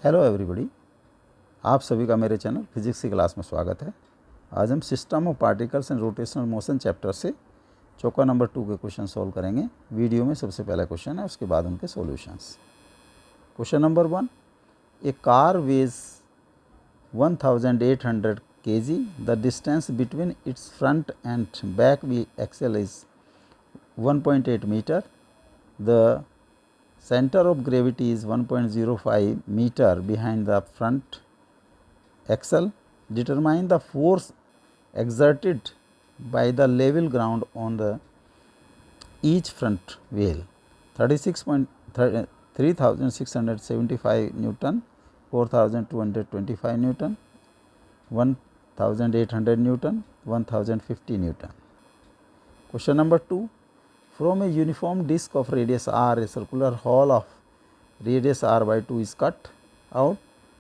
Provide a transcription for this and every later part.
Hello everybody, आप सभी का मेरे चैनल फिजिक्स की क्लास में स्वागत है। आज हम system of particles and rotational motion chapter से चौका नंबर 2 के क्वेश्चन सॉल्व करेंगे। वीडियो में सबसे पहला क्वेश्चन है, उसके बाद उनके solutions. Question number 1, a car weighs 1800 kg. The distance between its front and back axle is 1.8 metre. The center of gravity is 1.05 meter behind the front axle. Determine the force exerted by the level ground on the each front wheel. 3675 Newton, 4225 Newton, 1800 Newton, 1050 Newton. Question number 2. From a uniform disc of radius r, a circular hole of radius r by 2 is cut out.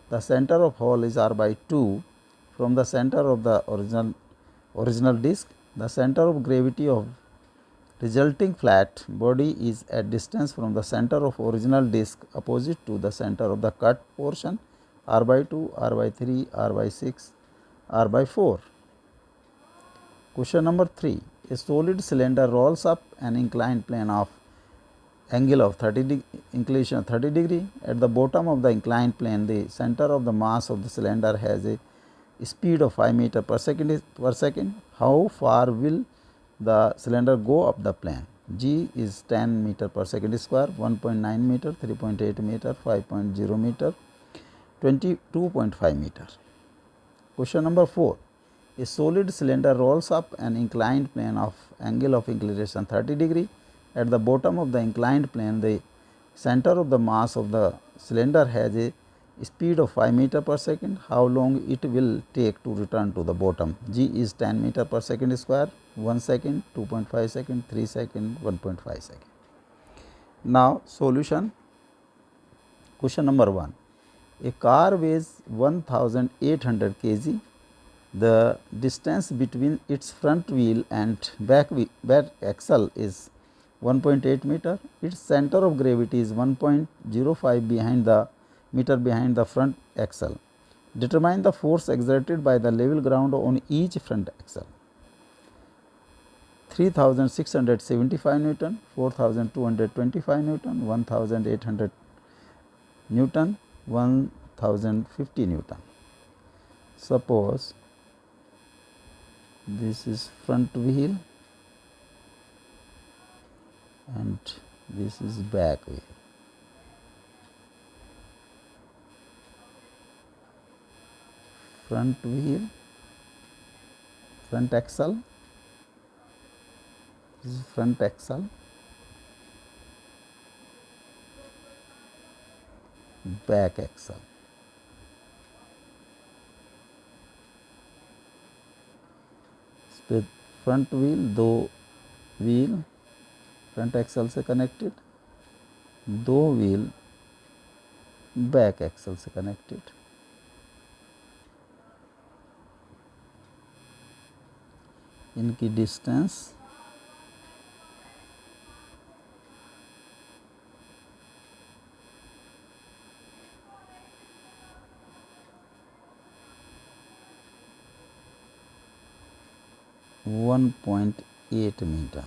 The center of hole is r by 2. From the center of the original disc, the center of gravity of resulting flat body is at distance from the center of original disc opposite to the center of the cut portion, r by 2, r by 3, r by 6, r by 4. Question number 3. A solid cylinder rolls up an inclined plane of angle of 30 inclination of 30 degree. At the bottom of the inclined plane, the center of the mass of the cylinder has a speed of 5 meter per second. How far will the cylinder go up the plane? G is 10 meter per second square, 1.9 meter, 3.8 meter, 5.0 meter, 22.5 meter. Question number 4. A solid cylinder rolls up an inclined plane of angle of inclination 30 degree. At the bottom of the inclined plane, the center of the mass of the cylinder has a speed of 5 meter per second. How long it will take to return to the bottom? G is 10 meter per second square, 1 second, 2.5 second, 3 second, 1.5 second. Now solution. Question number 1. A car weighs 1800 kg. The distance between its front wheel and back axle is 1.8 meter. Its center of gravity is 1.05 behind the front axle. Determine the force exerted by the level ground on each front axle. 3675 Newton, 4225 Newton, 1800 Newton, 1050 Newton. Suppose this is front wheel and this is back wheel. Front wheel, front axle, this is front axle, back axle. Front wheel, दो wheel front axle से connected, दो wheel back axle से connected. इनकी distance 1.8 metre.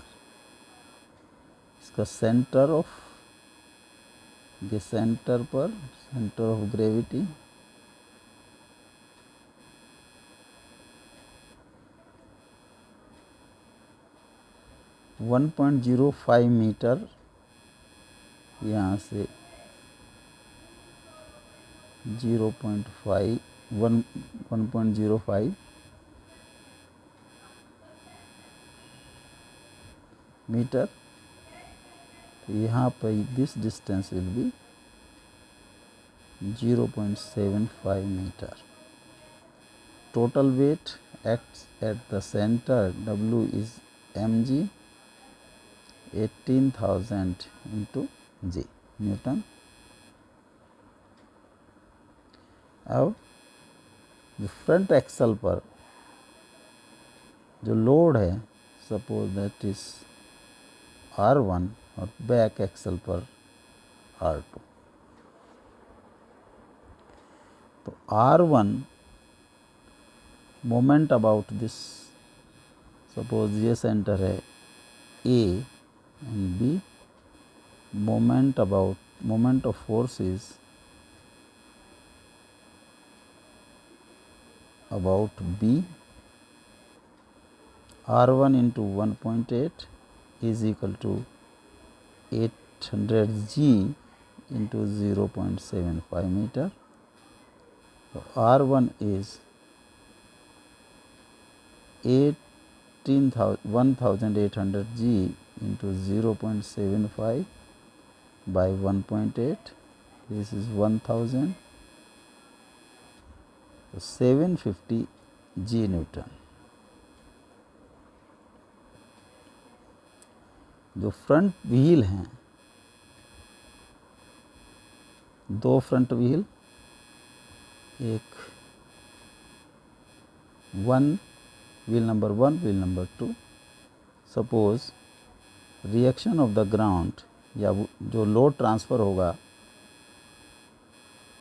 इसका centre of gravity 1.05 metre. यहाँ से 1.05 metre. तो यहाँ पर this distance will be 0.75 metre. Total weight acts at the center. W is mg, 18,000 into g Newton. अब फ्रंट एक्सल पर जो लोड है, सपोज दैट इज R1 और बैक एक्सल पर R2. R1 moment about this, suppose ये center है A and B, moment of force is about B. R1 into 1.8 is equal to 800 G into 0.75 meter. So R1 is 1800 G into 0.75 by 1.8. This is 1000. So 750 G Newton. जो front wheel हैं, दो front wheel, एक wheel number 1, wheel number 2, suppose reaction of the ground या जो load transfer होगा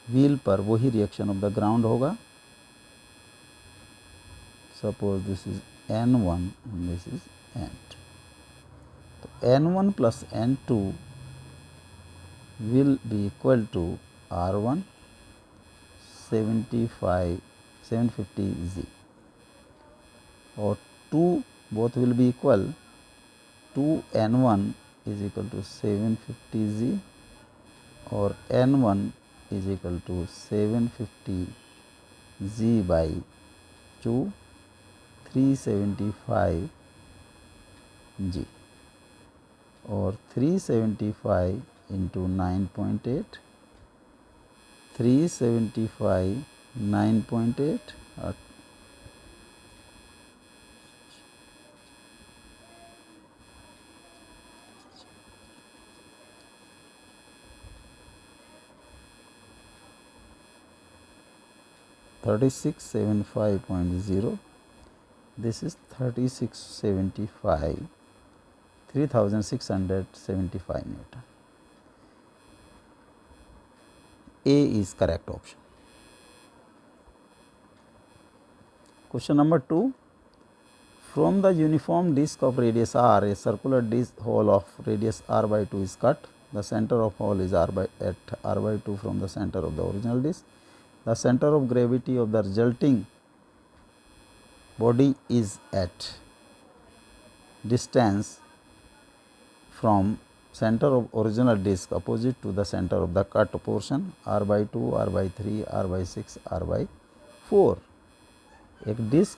wheel पर वही reaction of the ground होगा. Suppose this is N1 and this is N2. तो N1 plus N2 will be equal to R1 750 Z, और 2 both will be equal. 2N1 is equal to 750 Z और N1 is equal to 750 Z by 2, 375 G, और 375 into 9.8, 375 9.8 3675.0. This is 3675, 3675 Newton. A is correct option. Question number 2. From the uniform disc of radius r, a circular disc hole of radius r by 2 is cut. The center of hole is at r by 2 from the center of the original disc. The center of gravity of the resulting body is at distance from center of original disc opposite to the center of the cut portion r by 2, r by 3, r by 6, r by 4. एक disc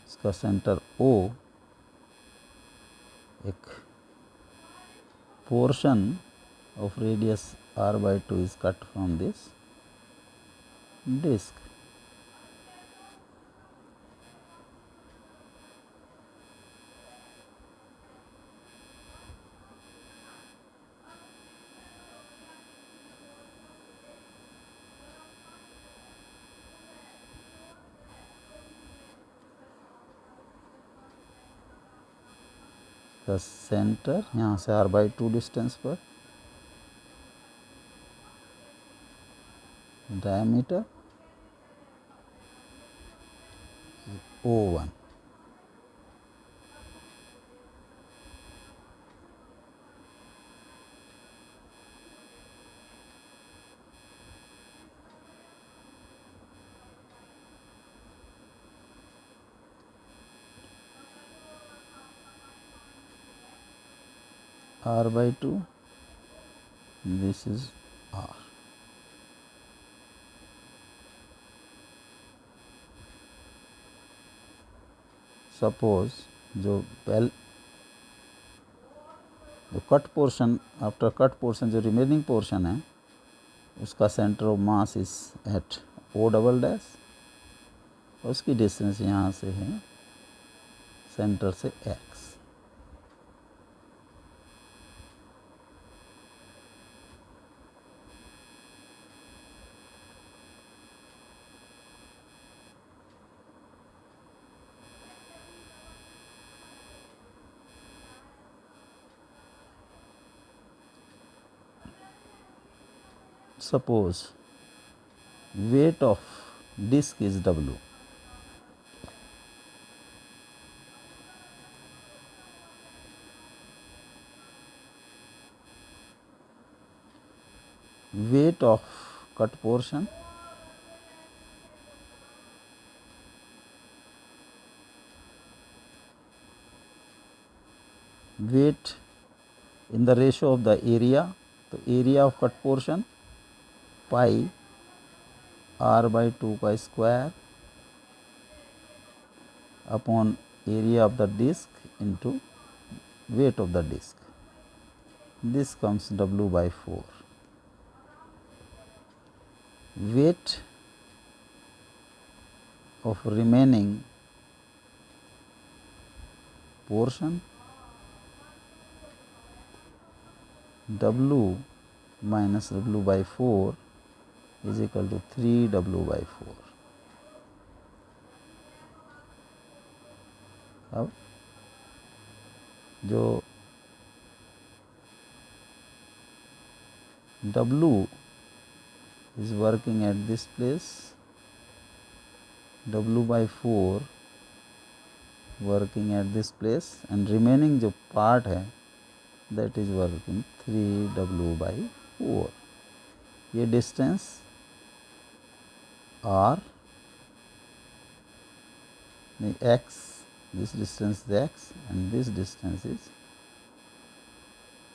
इसका centre O, एक portion of radius r by 2 is cut from this disc. The center यहाँ से r by 2 distance पर, diameter O1. R by 2, this is R. Suppose जो cut portion, after cut portion जो remaining portion है उसका centre of mass is at O double dash, और उसकी distance यहाँ से है सेंटर से X. suppose weight of disc is W. Weight of cut portion weight in the ratio of the area, तो area of cut portion pi r by 2 का square upon area of the disc into weight of the disc. This comes W by 4. Weight of remaining portion W minus W by 4 is equal to 3W by 4. अब जो W is working at this place, W by 4 working at this place, and remaining जो part है that is working 3W by 4. ये distance R नहीं x, this distance is x and this distance is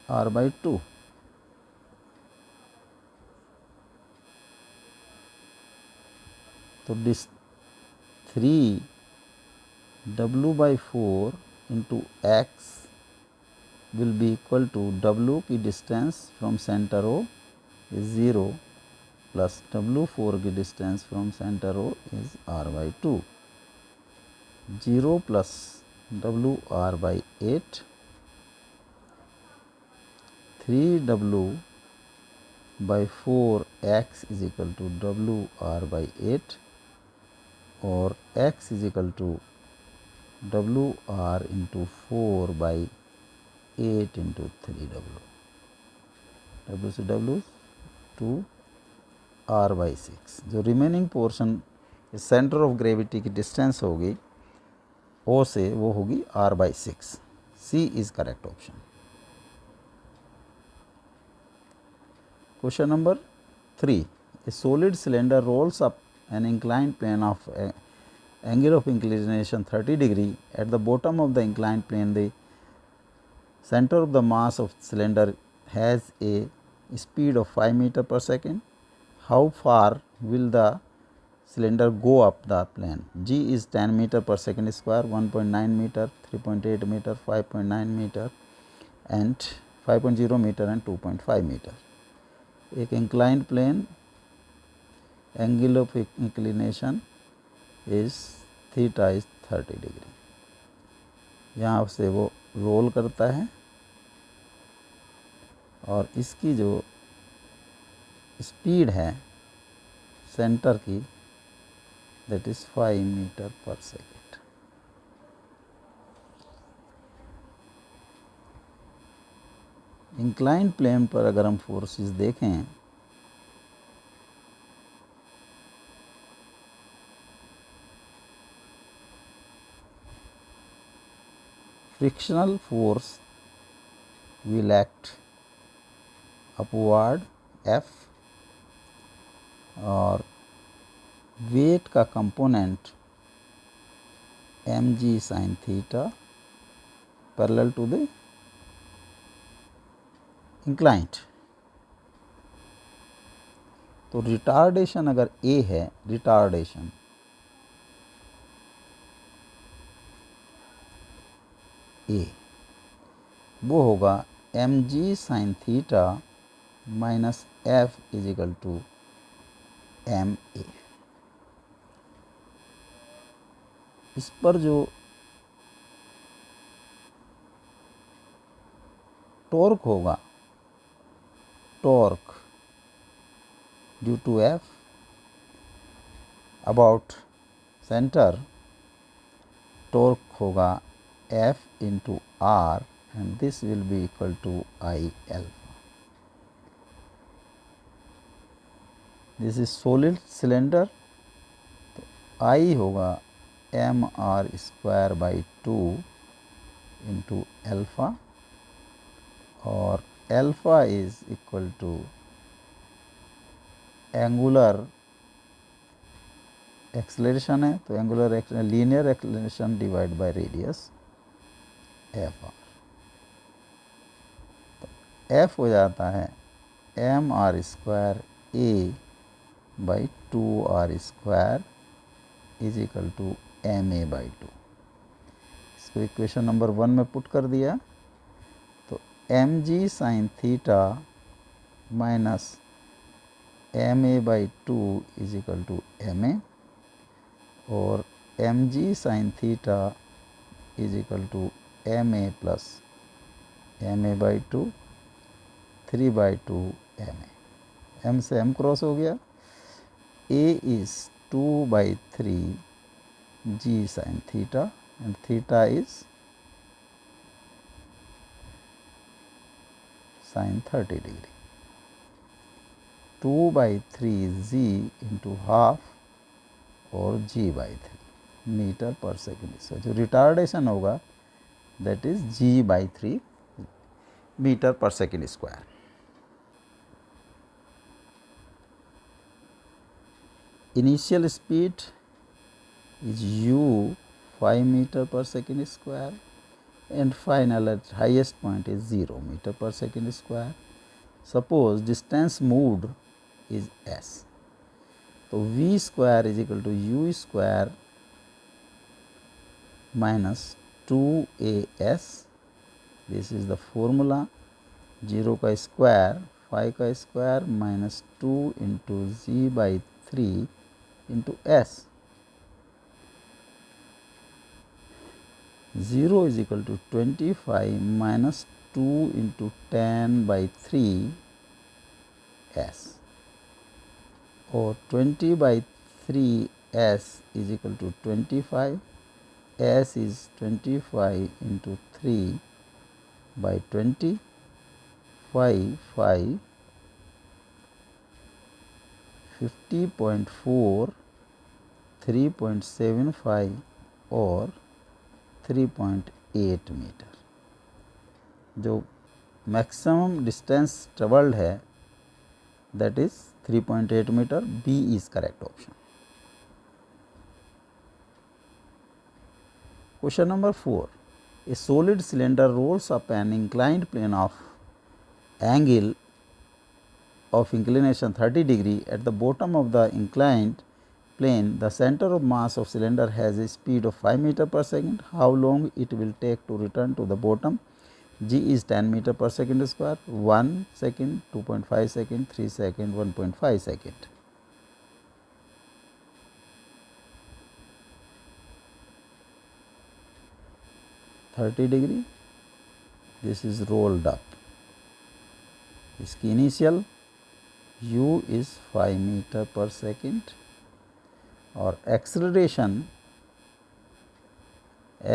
R by 2. तो 3 W by 4 into x will be equal to W की distance from center O is 0 plus W4 की distance from center O is R by 2. 0 plus WR by 8, 3W by 4x is equal to WR by 8 और x is equal to WR into 4 by 8 into 3W. W से W to R by 6. जो remaining portion centre of gravity की distance होगी O से वो होगी R by 6. C is correct option. Question number 3. A solid cylinder rolls up an inclined plane of angle of inclination 30 degree. At the bottom of the inclined plane, the center of the mass of cylinder has a speed of 5 meter per second. How far will the cylinder go up the plane? G is 10 meter per second square, 1.9 meter, 3.8 meter, 5.9 meter and 5.0 meter and 2.5 meter. एक inclined plane angle of inclination is theta is 30 degree. यहाँ से वो role करता है और इसकी जो speed है सेंटर की that is 5 meter per second. Inclined plane पर अगर हम फोर्सेस देखें frictional force will act upward F और वेट का component mg sin theta parallel to the inclined. तो रिटार्डेशन अगर A है, रिटार्डेशन A वो होगा mg sin theta minus F is equal to ma. इस पर जो टॉर्क होगा, torque due to F about centre, torque होगा F into R and this will be equal to I alpha. This is solid cylinder, तो I होगा mr²/2 into alpha, और alpha is equal to angular acceleration है, तो angular linear acceleration divide by radius F R. तो F हो जाता है mr²a/2r² is equal to ma/2। इसको इक्वेशन नंबर 1 में पुट कर दिया, तो mg sin theta minus ma/2 is equal to ma, और mg sin theta is equal to ma plus ma/2 3/2 ma। m से m क्रॉस हो गया, a is 2/3 g sin theta and theta is sin 30 degree। 2/3 g into half और g/3 metre पर second. इसका जो retardation होगा that is g/3 metre पर second square. Initial speed is u 5 meter per second square and final at highest point is 0 meter per second square. Suppose distance moved is s, so v square is equal to u square minus 2as, this is the formula। 0 का square 5 का square minus 2 into g/3 into s। 0 is equal to 25 minus 2 into 10/3 s, और 20/3 s is equal to 25, s is 25 into 3/20, 5 50.4 3.75 और 3.8 metre. जो maximum distance travelled है that is 3.8 metre. B is correct option. Question number 4, a solid cylinder rolls up an inclined plane of angle of inclination 30 degree at the bottom of the inclined plane. The center of mass of cylinder has a speed of 5 meter per second. How long it will take to return to the bottom? G is 10 meter per second square, 1 second, 2.5 second, 3 second, 1.5 second. (30°) this is rolled up। इसकी initial u is 5 meter per second और acceleration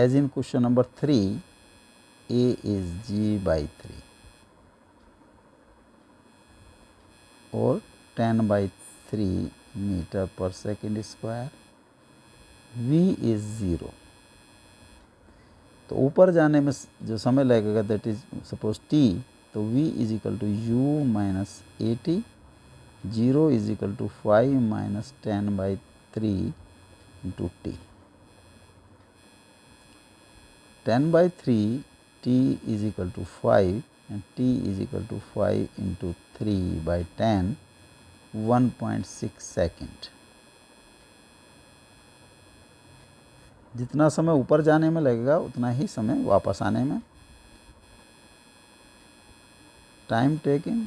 as in question number 3 a is g/3 और 10/3 meter per second square। v is 0, तो ऊपर जाने में जो समय लगेगा दैट इज सपोज t, तो v is equal to u minus 80, 0 is equal to 5 minus 10/3 into t। 10/3 t is equal to 5 and t is equal to 5 into 3/10, 1.6 second। जितना समय ऊपर जाने में लगेगा उतना ही समय वापस आने में। Time taking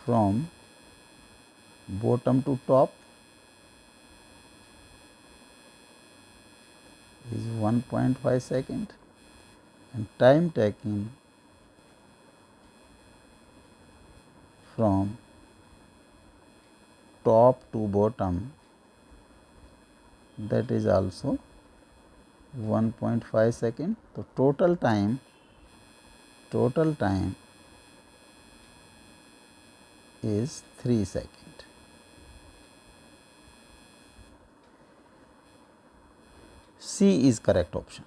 from bottom to top is 1.5 second and time taken from top to bottom that is also 1.5 second। तो total time is 3 second. C is correct option.